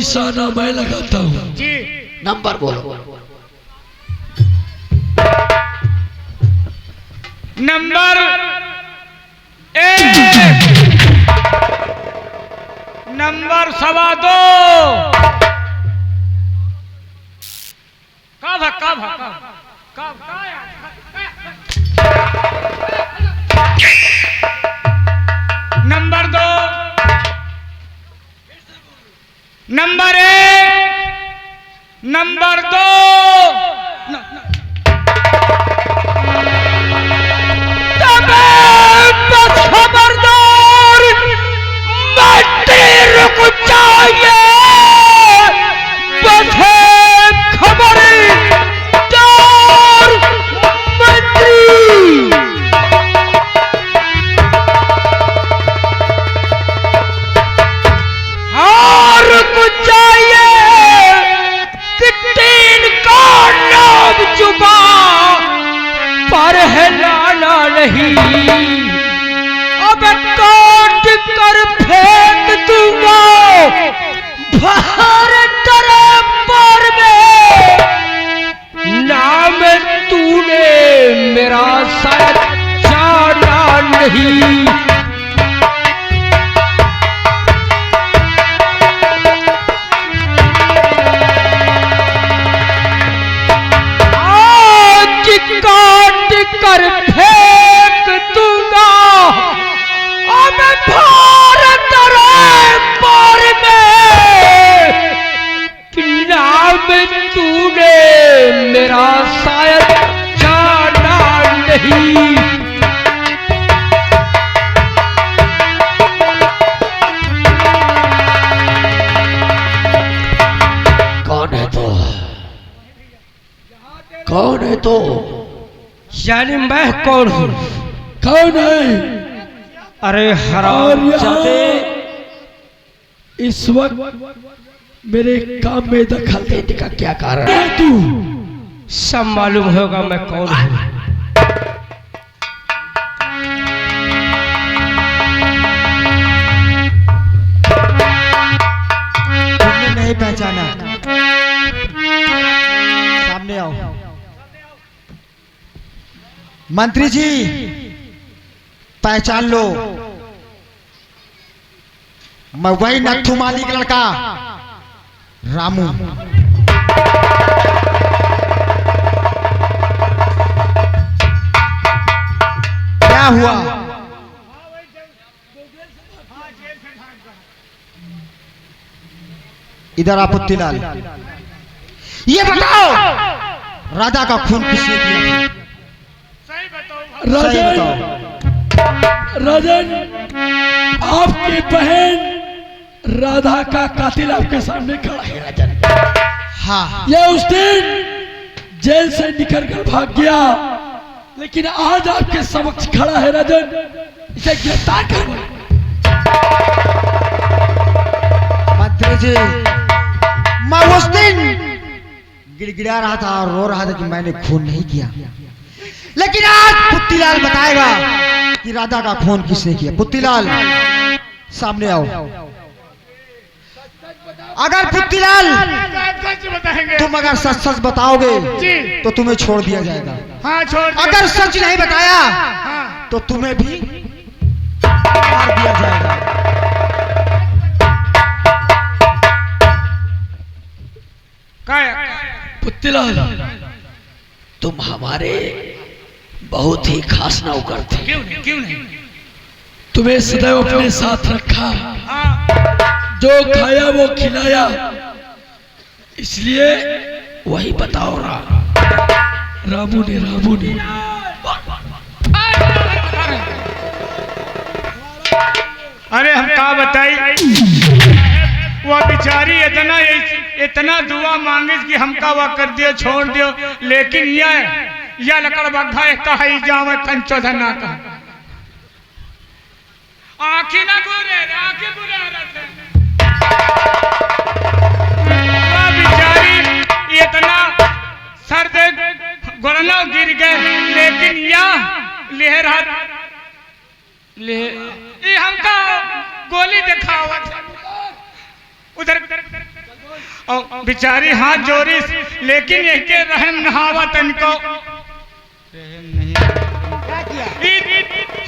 निशाना मैं लगाता हूँ जी। नंबर बोलो। Number 1, number 2.25। Number 2, number 1, number 2। खबरदार मत रुक जाइए, बस खबरदार मंत्री। हाँ रुक जाइए, तीन का नाम जुबान पर है लाना नहीं, अब काट कर फेंक दूंगा भारत पर में। नाम तूने मेरा शायद जाना नहीं। आज काट कर फेंक दूंगा अब भारत पर में। नाम तूने मेरा शायद जाना नहीं। कौन है तो? कौन है तो? यानी मैं कौन हूँ? कौन है? अरे और हरामजादे, इस वक्त मेरे काम में दखल देने का क्या कारण है? तू सब मालूम होगा मैं कौन हूँ। तुमने नहीं पहचाना? सामने आओ। मंत्री जी पहचान लो, मैं वही नत्थू मालिक लड़का रामू। क्या हुआ? इधर आ पुत्तीलाल, ये बताओ राधा का खून किसने किया? सही राजन, बताओ। राजन, आपकी बहन राधा का कातिल आपके सामने खड़ा है राजन। हाँ यह उस दिन जेल से निकलकर भाग गया, लेकिन आज आपके समक्ष खड़ा है राजन। इसे गिरफ्तार कर। मंत्री जी, मैं उस दिन गिड़गिड़ा रहा था और रो रहा था कि मैंने खून नहीं किया, लेकिन आज पुत्तीलाल बताएगा कि राधा का खून किसने किया। पुत्तीलाल सामने आओ। अगर पुत्तीलाल तुम अगर सच सच बताओगे तो तुम्हें छोड़ दिया जाएगा। हाँ छोड़। अगर सच नहीं बताया तो तुम्हें भी मार दिया जाएगा। पुत्तीलाल, तुम हमारे बहुत ही खास नौकर थे। क्यों नहीं? तुम्हें सदैव अपने साथ रखा, जो खाया वो खिलाया, इसलिए वही बताओ रामू ने अरे हम का बताई, वह बेचारी इतना दुआ मांगे कि हमका वह कर दियो, छोड़ दियो, लेकिन यह लकड़ बग्घा कही जावे कंचो धना का आँखी ना गोरे, आँखी बुरा रहते। वह बेचारी इतना सर दे गोरना गिर गए, लेकिन यह लेहरा हमका गोली दिखावत उधर और बेचारी हाथ जोड़ी, लेकिन एक रहम नहावा तनको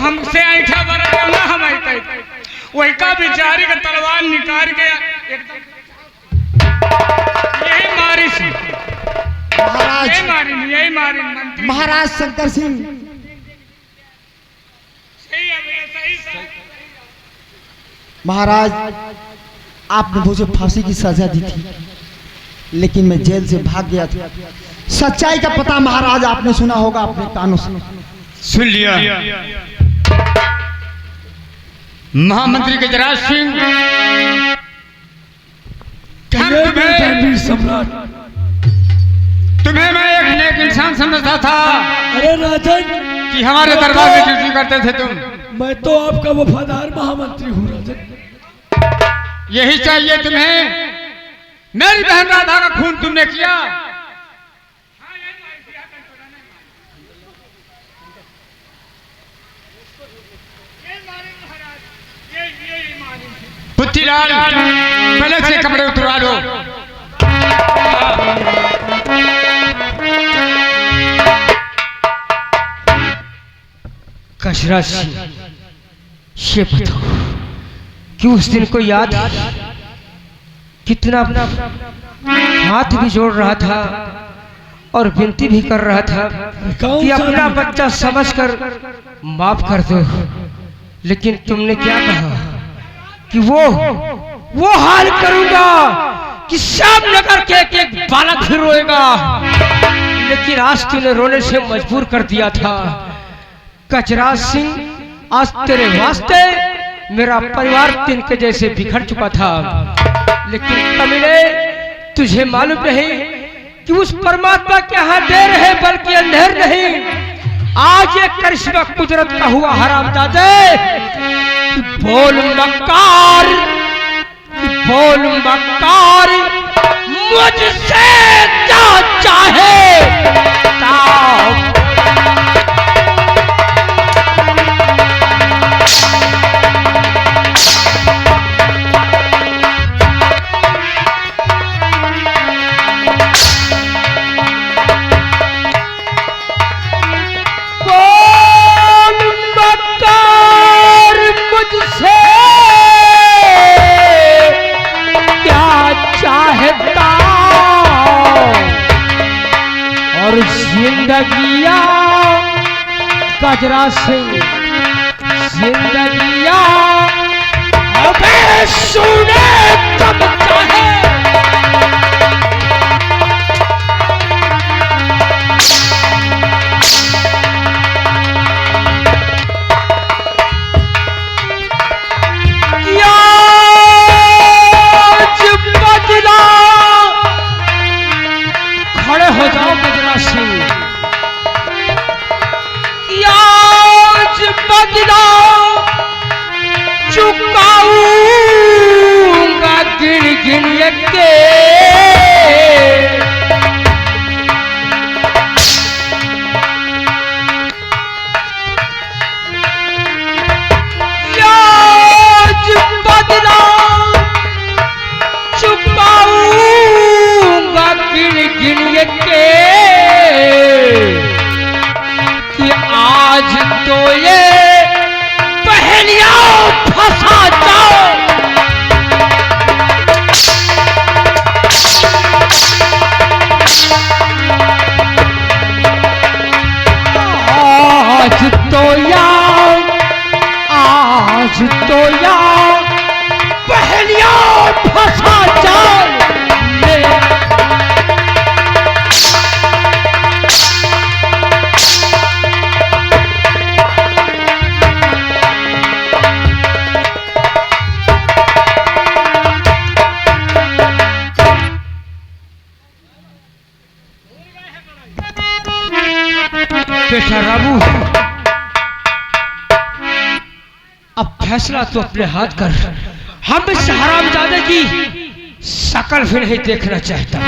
हमसे ऐठा बरा ना हम वही का बेचारी का तलवार निकाल गया यही मारी सी महाराज यही मारी मंत्री महाराज शंकर सिंह, सही है भैया, सही महाराज आपने मुझे फांसी की सजा दी थी, लेकिन मैं जेल से भाग गया था। सच्चाई का पता महाराज आपने सुना होगा अपने कानों से। सुन लिया। महामंत्री गजराज सिंह, रणवीर सम्राट, तुम्हें मैं एक नेक इंसान समझता था अरे राजन कि हमारे दरबार में ड्यूटी करते थे तुम। मैं तो आपका वफादार महामंत्री हूँ राजन। यही चाहिए तुम्हें। मेरी बहन राधा का खून तुमने किया, पुत्तीलाल पहले से कपड़े उतरवा लो। कचरा सिंह, ये बताओ कि उस दिन को याद कितना हाथ भी जोड़ रहा था और विनती भी कर रहा था कि अपना बच्चा समझकर माफ कर दो, लेकिन तुमने क्या कहा कि वो हाल करूंगा कि सब नगर के एक बालक फिर रोएगा, लेकिन आज तूने रोने से मजबूर कर दिया था। कचराज सिंह, आज तेरे वास्ते मेरा परिवार तिनके जैसे बिखर चुका था, लेकिन कमीने तुझे मालूम नहीं कि उस परमात्मा के यहाँ देर है बल्कि अंधेर नहीं। आज ये करिश्मा कुदरत का हुआ हरामजादे कि बोल मक्कार मुझसे क्या चाहे ताऊ। जिंदगिया कजरा सिंह, जिंदगिया अबे सुने तब चाहे। बदला खड़े हो जाओ कजरा सिंह, बदला चुकाऊंगा गिन गिन के। आज बदला चुकाऊंगा गिन गिन के कि आज तो ये पहेलियां फंसा जाओ। आज तो या पहेलियां फंसा जाओ। बेटा रामू, अब फैसला तो अपने हाथ कर। हम इस हरामजादे की शकल भी नहीं देखना चाहता।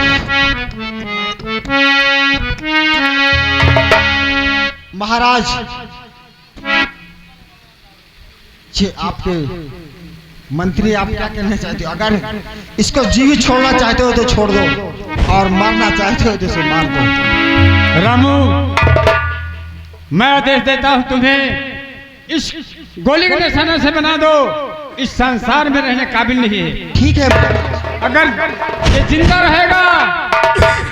महाराज, ये आपके मंत्री आप क्या कहना चाहते हो? अगर इसको जीवित छोड़ना चाहते हो तो छोड़ दो और मारना चाहते हो तो इसे मार दो। रामू, मैं आदेश देता हूं तुम्हें इस गोली के निशाने से बना दो। इस संसार में रहने काबिल नहीं है। ठीक है, अगर ये जिंदा रहेगा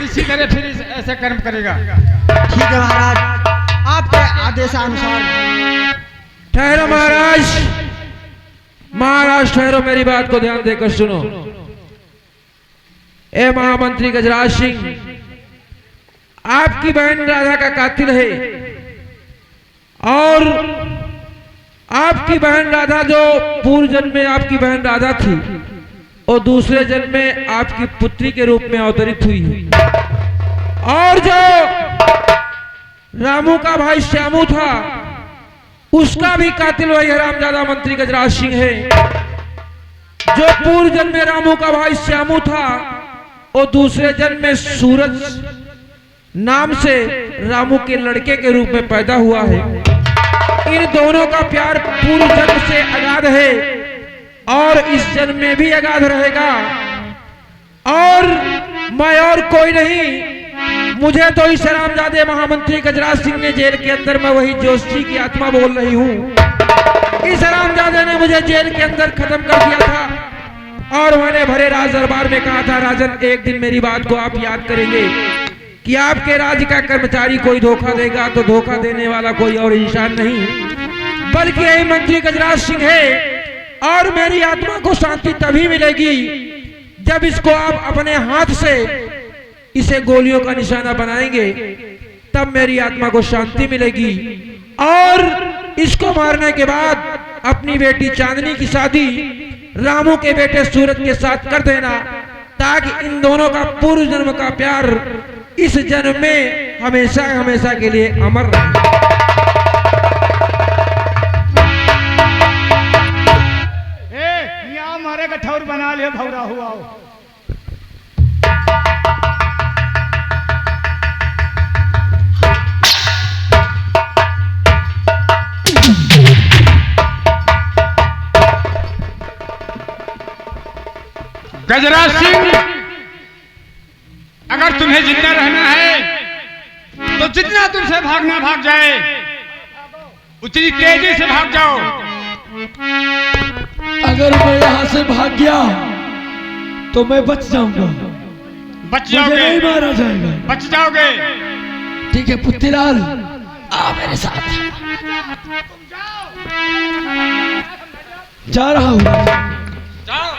इसी तरह फिर ऐसे कर्म करेगा। ठीक है महाराज, आपके आदेशानुसार। ठहरो महाराज, महाराज ठहरो, मेरी बात को ध्यान देकर सुनो। ए महामंत्री गजराज सिंह, आपकी बहन राधा का कातिल है और आपकी बहन राधा जो पूर्व जन्म में आपकी बहन राधा थी और दूसरे जन्म में आपकी पुत्री के रूप में अवतरित हुई है। और जो रामू का भाई श्यामू था उसका भी कातिल वही हरामजादा मंत्री गजराज सिंह है। जो पूर्व जन्म में रामू का भाई श्यामू था और दूसरे जन्म में सूरज नाम से रामू के लड़के के रूप में पैदा हुआ है। इन दोनों का प्यार पूर्व जन्म से अगाध है और इस जन्म में भी अगाध रहेगा। और मैं और कोई नहीं, मुझे तो इस हरामजादे महामंत्री गजराज सिंह ने जेल के अंदर, मैं वही जोशी की आत्मा बोल रही हूँ। इस हरामजादे ने मुझे जेल के अंदर खत्म कर दिया था और मैंने भरे राज दरबार में कहा था, राजन एक दिन मेरी बात को आप याद करेंगे कि आपके राज्य का कर्मचारी कोई धोखा देगा तो धोखा देने वाला कोई और इंसान नहीं बल्कि यही मंत्री गजराज सिंह है। और मेरी आत्मा को शांति तभी मिलेगी जब इसको आप अपने हाथ से इसे गोलियों का निशाना बनाएंगे, तब मेरी आत्मा को शांति मिलेगी। और इसको मारने के बाद अपनी बेटी चांदनी की शादी रामू के बेटे सूरज के साथ कर देना, ताकि इन दोनों का पूर्व जन्म का प्यार इस जन्म में हमेशा हमेशा के लिए अमर रहे। यहाँ हमारे कठौर बना ले भौरा हुआ हो। गजराज सिंह, अगर तुम्हें जिंदा रहना है तो जितना तुमसे भागना भाग जाए, उतनी तेजी से भाग जाओ। अगर मैं यहाँ से भाग गया तो मैं बच जाऊंगा, बच मुझे जाओगे, नहीं मारा जाएगा। बच जाओगे। ठीक है पुत्तीलाल, आ मेरे साथ। जा रहा हूँ। जाओ।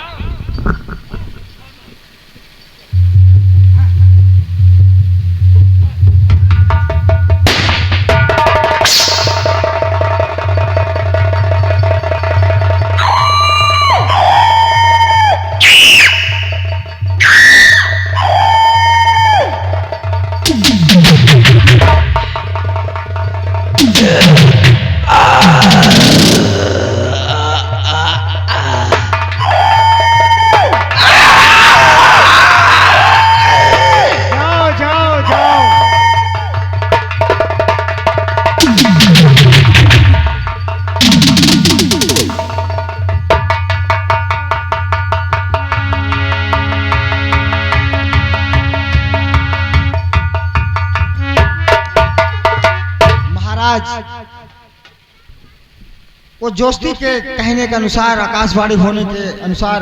वो जोशी के कहने के अनुसार, आकाशवाणी होने के अनुसार,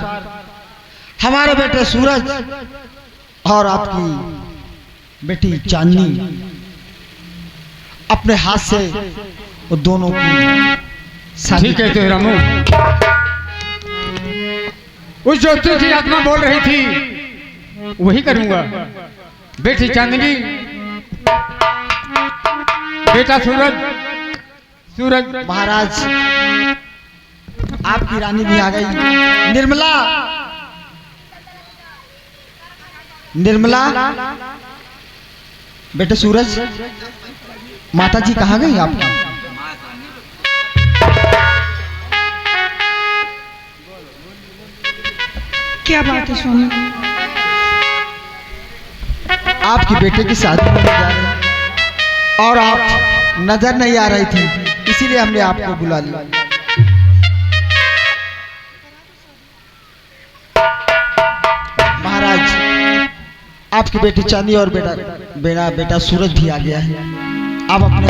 हमारे बेटे सूरज और आपकी बेटी चांदनी अपने हाथ से वो दोनों की शादी। ठीक है तो रामू, उस जोशी की आत्मा बोल रही थी वही करूंगा। बेटी चांदनी, बेटा सूरज। सूरज महाराज, आपकी रानी भी आ गई। निर्मला, निर्मला, बेटे सूरज, माता जी कहाँ गई आपकी? क्या बात है स्वामी? आपकी बेटे की शादी होने जा रही है और आप नजर नहीं आ रही थी, इसीलिए हमने आपको बुला लिया। आपकी बेटी चांदी और बेटा सूरज भी आ गया है। आप अपने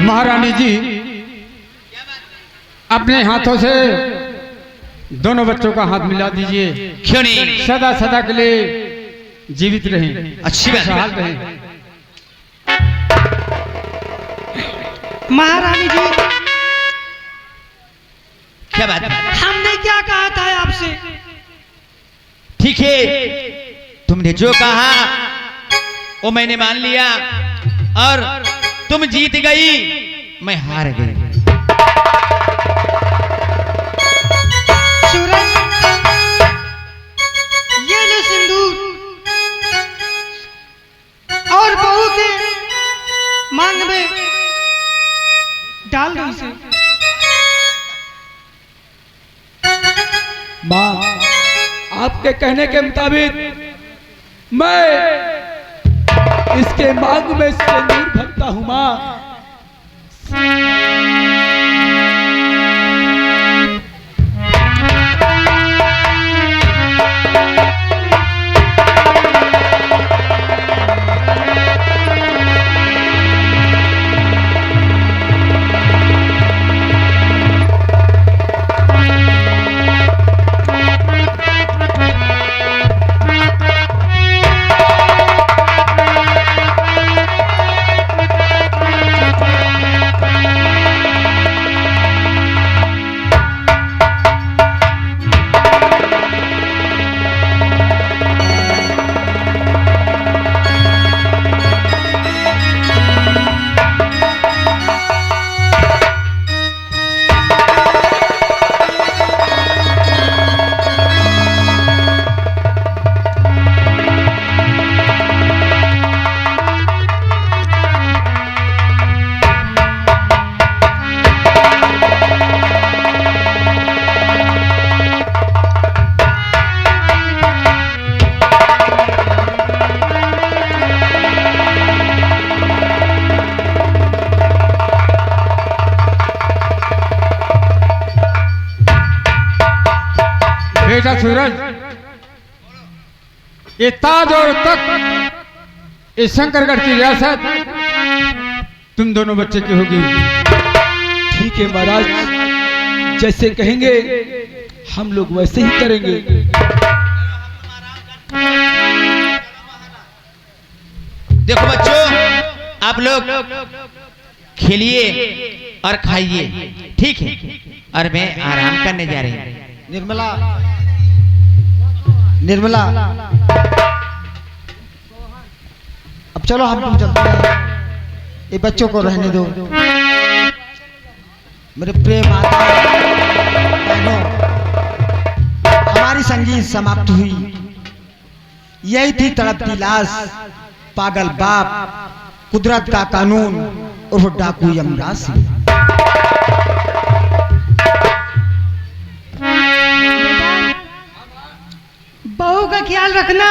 महारानी जी अपने हाथों से दोनों बच्चों का हाथ मिला दीजिए। क्यों नहीं? सदा सदा के लिए जीवित रहें, अच्छी बात खुशहाल है। रहें। महारानी जी, क्या बात है? हमने क्या कहा था आपसे? ठीक है, तुमने जो कहा वो मैंने मान लिया और तुम जीत गई, मैं हार गई। सूरज, ये ले सिंदूर और बहू के मांग में डाल दो इसे। माँ, आपके कहने के मुताबिक मैं इसके मांग में सिंदूर भरता हूँ। माँ, बेटा सूरज, ये ताज और तक इस शंकरगढ़ की रियासत तुम दोनों बच्चे की होगी। ठीक है महाराज, जैसे कहेंगे हम लोग वैसे ही करेंगे। देखो बच्चों, आप लोग खेलिए और खाइए, ठीक है? और मैं आराम करने जा रही हूँ। निर्मला, निर्मला, अब चलो हम लोग चलते हैं। ये बच्चों को रहने दो। मेरे प्रेम माता बहनों, हमारी संगीत समाप्त हुई। यही थी तड़पती लाश, पागल बाप, कुदरत का कानून और डाकू यमराज सिंह। बहू का ख्याल रखना।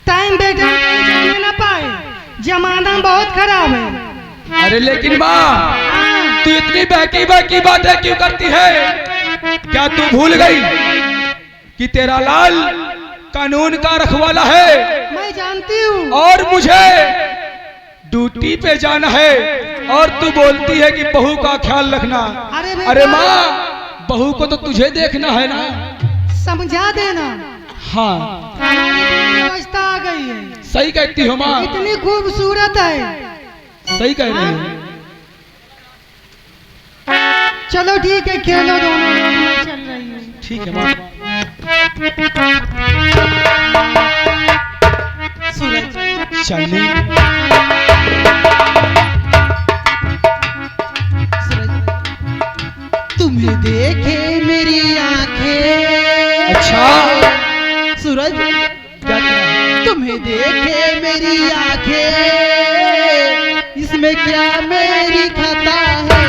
टाइम बेटा कहीं जाने ना पाए, जमाना बहुत खराब है। अरे लेकिन माँ, तू इतनी बहकी बहकी बातें क्यों करती है? क्या तू भूल गई कि तेरा लाल कानून का रखवाला है मैं जानती हूँ। और मुझे ड्यूटी पे जाना है, और तू बोलती है कि बहू का ख्याल रखना। अरे बेटा, अरे माँ, बहू को तो तुझे देखना है ना। समझा देना। हाँ, हमारी बेटी अवस्था आ गई है। सही कहती हो माँ, इतनी खूबसूरत है। सही कह रही हो। चलो ठीक है, खेलो दोनों लोग, मैं चल रही हूँ। ठीक है माँ। सूरज, चांदी, तुम्हें देखे मेरी आंखें। अच्छा सूरज, क्या किया? तुम्हें देखे मेरी आंखें, इसमें क्या मेरी खता है?